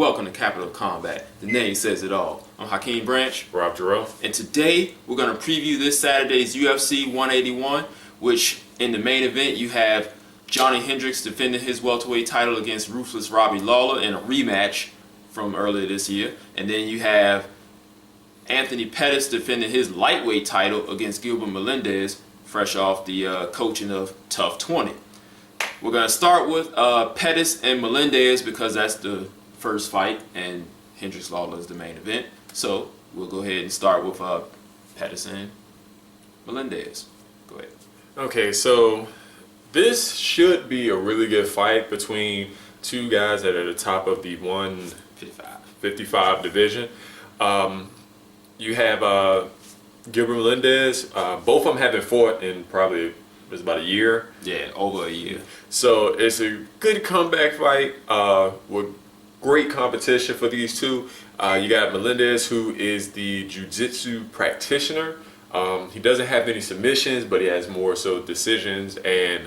Welcome to Capital Combat. The name says it all. I'm Hakeem Branch. Rob Jarrell. And today we're going to preview this Saturday's UFC 181, which in the main event you have Johnny Hendricks defending his welterweight title against Ruthless Robbie Lawler in a rematch from earlier this year. And then you have Anthony Pettis defending his lightweight title against Gilbert Melendez, fresh off the coaching of Tough 20. We're going to start with Pettis and Melendez because that's the first fight, and Hendricks Lawler is the main event. So we'll go ahead and start with Pettis and Melendez. Go ahead. Okay, so this should be a really good fight between two guys that are at the top of the 155 division. You have Gilbert Melendez. Both of them haven't fought in probably it was about a year. Yeah, over a year. So it's a good comeback fight with great competition for these two. You got Melendez, who is the jiu-jitsu practitioner. He doesn't have any submissions, but he has more so decisions and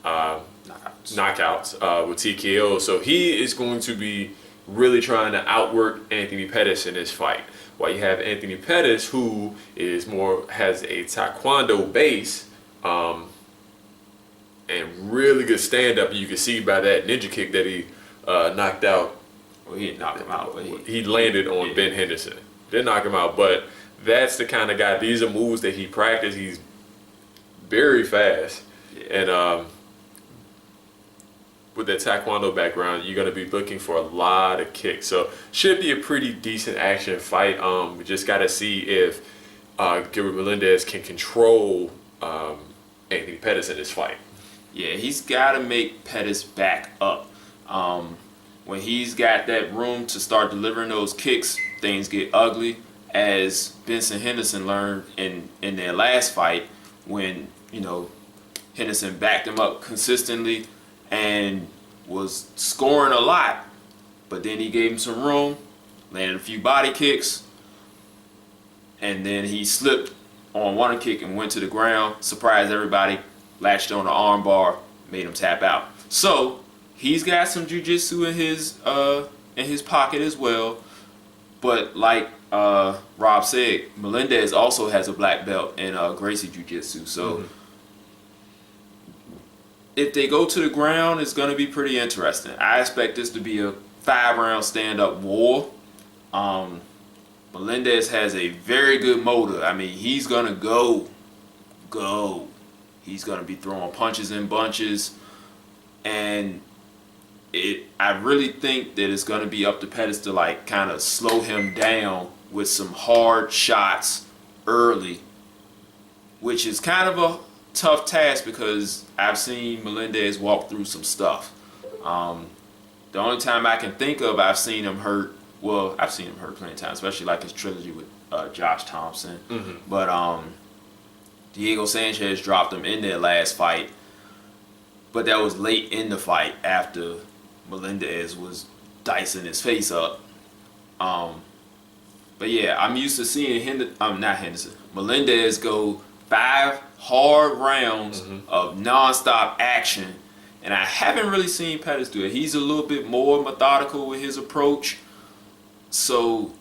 knockouts with TKO. So he is going to be really trying to outwork Anthony Pettis in this fight. While you have Anthony Pettis, who is has a taekwondo base and really good stand-up. You can see by that ninja kick that he knocked out. Well, he didn't knock him out, but he landed on Ben Henderson. Didn't knock him out, but that's the kind of guy. These are moves that he practiced. He's very fast, and with that taekwondo background, you're going to be looking for a lot of kicks. So should be a pretty decent action fight. We just got to see if Gilbert Melendez can control Anthony Pettis in this fight. Yeah, he's got to make Pettis back up. When he's got that room to start delivering those kicks, things get ugly. As Benson Henderson learned in their last fight, when Henderson backed him up consistently and was scoring a lot, but then he gave him some room, landed a few body kicks, and then he slipped on one kick and went to the ground, surprised everybody, latched on the arm bar, made him tap out. So he's got some jiu-jitsu in his pocket as well, but like Rob said, Melendez also has a black belt in Gracie Jiu-Jitsu. So if they go to the ground, it's going to be pretty interesting. I expect this to be a 5-round stand-up war. Melendez has a very good motor. I mean, he's going to go. He's going to be throwing punches in bunches. And I really think that it's going to be up to Pettis to kind of slow him down with some hard shots early, which is kind of a tough task because I've seen Melendez walk through some stuff. The only time I can think of I've seen him hurt, well, I've seen him hurt plenty of times, especially like his trilogy with Josh Thompson. But Diego Sanchez dropped him in their last fight, but that was late in the fight after Melendez was dicing his face up. But yeah, I'm used to seeing Melendez go 5 hard rounds of non-stop action, and I haven't really seen Pettis do it. He's a little bit more methodical with his approach. So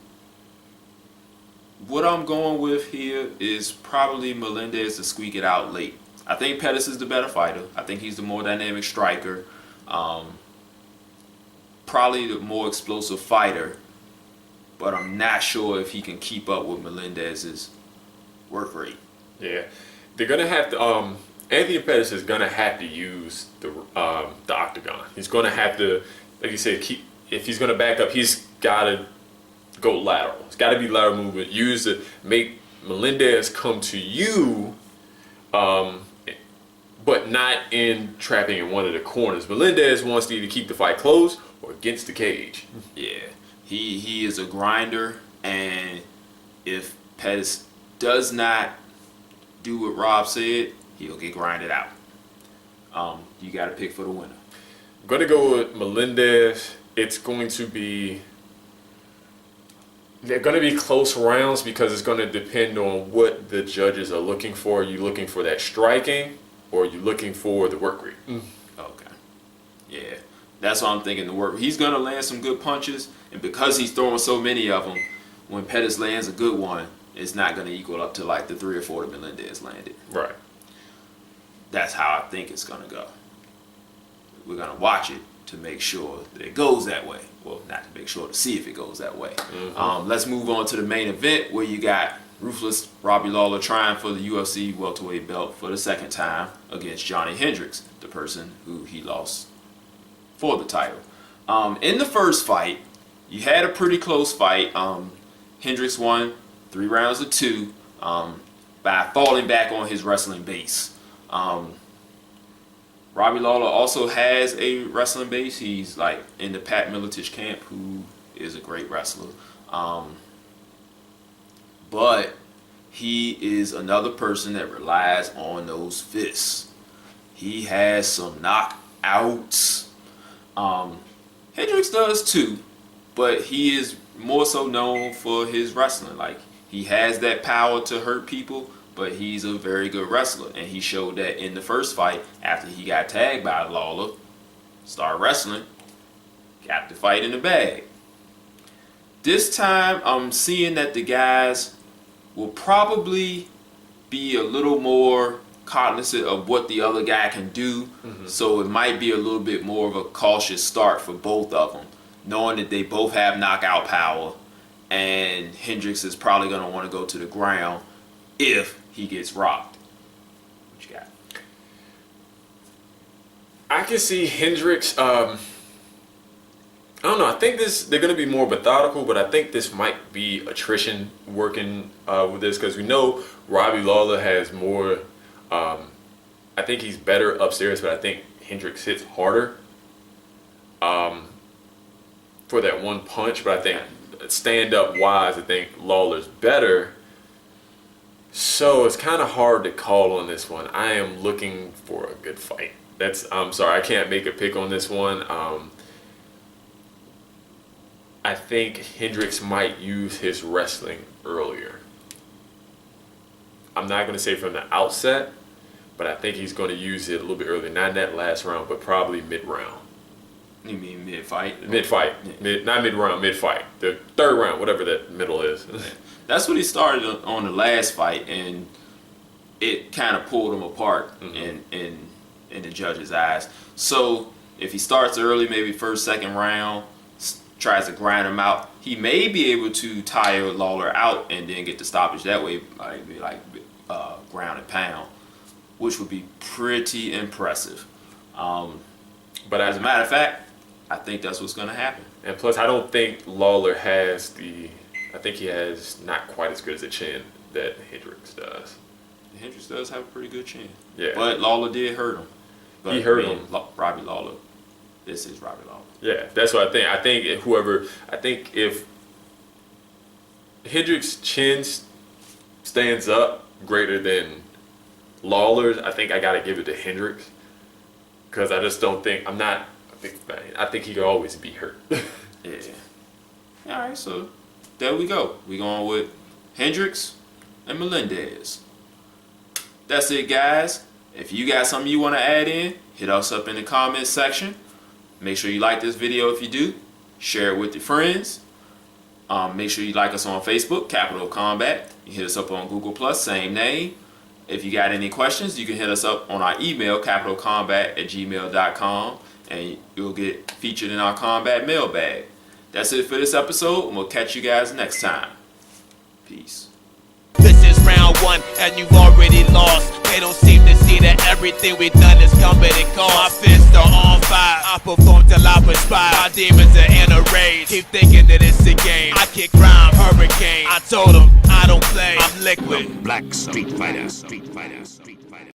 what I'm going with here is probably Melendez to squeak it out late. I think Pettis is the better fighter. I think he's the more dynamic striker. Probably the more explosive fighter, but I'm not sure if he can keep up with Melendez's work rate. Yeah, they're gonna have to. Anthony Pettis is gonna have to use the octagon. He's gonna have to, like you said, if he's gonna back up, he's gotta go lateral. It's gotta be lateral movement. Use it. Make Melendez come to you, but not in trapping in one of the corners. Melendez wants to either keep the fight close or against the cage. Yeah, he is a grinder, and if Pettis does not do what Rob said, he'll get grinded out. You got to pick for the winner. I'm going to go with Melendez. It's going to be... They're going to be close rounds because it's going to depend on what the judges are looking for. Are you looking for that striking, or are you looking for the work rate? Okay. Yeah. That's what I'm thinking to work. He's going to land some good punches, and because he's throwing so many of them, when Pettis lands a good one, it's not going to equal up to like the 3 or 4 that Melendez landed. Right. That's how I think it's going to go. We're going to watch it to make sure that it goes that way. Well, not to make sure, to see if it goes that way. Let's move on to the main event, where you got ruthless Robbie Lawler trying for the UFC welterweight belt for the second time against Johnny Hendricks, the person who he lost for the title. In the first fight, you had a pretty close fight. Hendricks won 3 rounds to 2 by falling back on his wrestling base. Robbie Lawler also has a wrestling base. He's like in the Pat Miletich camp, who is a great wrestler. But he is another person that relies on those fists. He has some knockouts. Hendricks does too, but he is more so known for his wrestling. Like, he has that power to hurt people, but he's a very good wrestler, and he showed that in the first fight after he got tagged by Lawler, started wrestling, got the fight in the bag. This time, I'm seeing that the guys will probably be a little more cognizant of what the other guy can do, so it might be a little bit more of a cautious start for both of them, knowing that they both have knockout power, and Hendricks is probably going to want to go to the ground if he gets rocked. What you got? I can see Hendricks. I don't know. I think they're going to be more methodical, but I think this might be attrition working with this, because we know Robbie Lawler has more. I think he's better upstairs, but I think Hendricks hits harder for that one punch. But I think stand-up wise, I think Lawler's better. So it's kind of hard to call on this one. I am looking for a good fight. I'm sorry, I can't make a pick on this one. I think Hendricks might use his wrestling earlier. I'm not going to say from the outset, but I think he's going to use it a little bit earlier. Not in that last round, but probably mid-round. You mean mid-fight? Mid-fight. Not mid-round, mid-fight. The third round, whatever that middle is. That's what he started on the last fight, and it kind of pulled him apart in the judge's eyes. So if he starts early, maybe first, second round, tries to grind him out, he may be able to tire Lawler out and then get the stoppage that way, like ground and pound, which would be pretty impressive. But as a matter of fact, I think that's what's going to happen. And plus, I don't think Lawler has I think he has not quite as good as a chin that Hendricks does. Hendricks does have a pretty good chin. Yeah. But Lawler did hurt him. But he hurt him. Robbie Lawler. This is Robbie Lawler. Yeah, that's what I think. I think if Hendricks' chin stands up greater than Lawler's, I think I got to give it to Hendricks. Because I just don't think, I think he could always be hurt. Yeah. All right, so there we go. We going with Hendricks and Melendez. That's it, guys. If you got something you want to add in, hit us up in the comments section. Make sure you like this video if you do. Share it with your friends. Make sure you like us on Facebook, Capital Combat. You hit us up on Google+, same name. If you got any questions, you can hit us up on our email, capitalcombat@gmail.com, and you'll get featured in our combat mailbag. That's it for this episode, and we'll catch you guys next time. Peace. This is round 1, and you've already lost. They don't seem to see that everything we've done is coming and cost. My fists are on fire. I perform till I perspire. My demons are in a rage. Keep thinking that it's a game. I kick rhyme, hurricane. I told them I don't play. I'm liquid. Black Street Fighter.